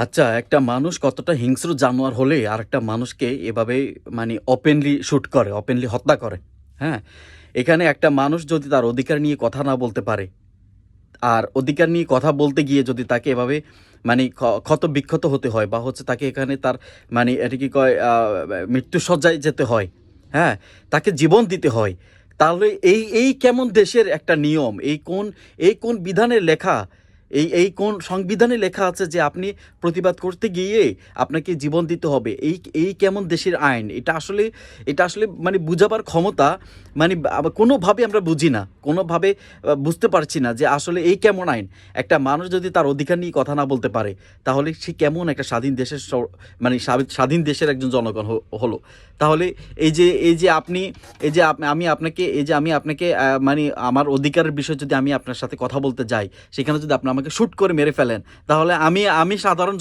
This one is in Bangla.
আচ্ছা, একটা মানুষ কতটা হিংস্র জানোয়ার হলে আরেকটা মানুষকে এভাবে মানে ওপেনলি শুট করে, ওপেনলি হত্যা করে, হ্যাঁ? এখানে একটা মানুষ যদি তার অধিকার নিয়ে কথা না বলতে পারে, আর অধিকার নিয়ে কথা বলতে গিয়ে যদি তাকে এভাবে মানে ক্ষত-বিক্ষত হতে হয় বা হচ্ছে তাকে এখানে তার মানে এটা কি কয় মৃত্যুশয্যায় যেতে হয়, হ্যাঁ? তাকে জীবন দিতে হয়। তাহলে এই কেমন দেশের একটা নিয়ম? এই কোন বিধানে লেখা? এই কোন সংবিধানে লেখা আছে যে আপনি প্রতিবাদ করতে গিয়ে আপনাকে জীবন দিতে হবে? এই কেমন দেশের আইন? এটা আসলে মানে বুঝাবার ক্ষমতা মানে কোনোভাবে আমরা বুঝি না। কোনোভাবে বুঝতে পারছি না যে আসলে এই কেমন আইন? একটা মানুষ যদি তার অধিকার নিয়ে কথা না বলতে পারে, তাহলে সে কেমন একটা স্বাধীন দেশের মানে স্বাধীন দেশের একজন জনগণ হলো? তাহলে এই যে আপনি এই যে আমি আপনাকে মানে আমার অধিকারের বিষয়ে যদি আমি আপনার সাথে কথা বলতে যাই, সেখানে যদি আপনি আমাকে শুট করে মেরে ফেলেন, তাহলে আমি সাধারণ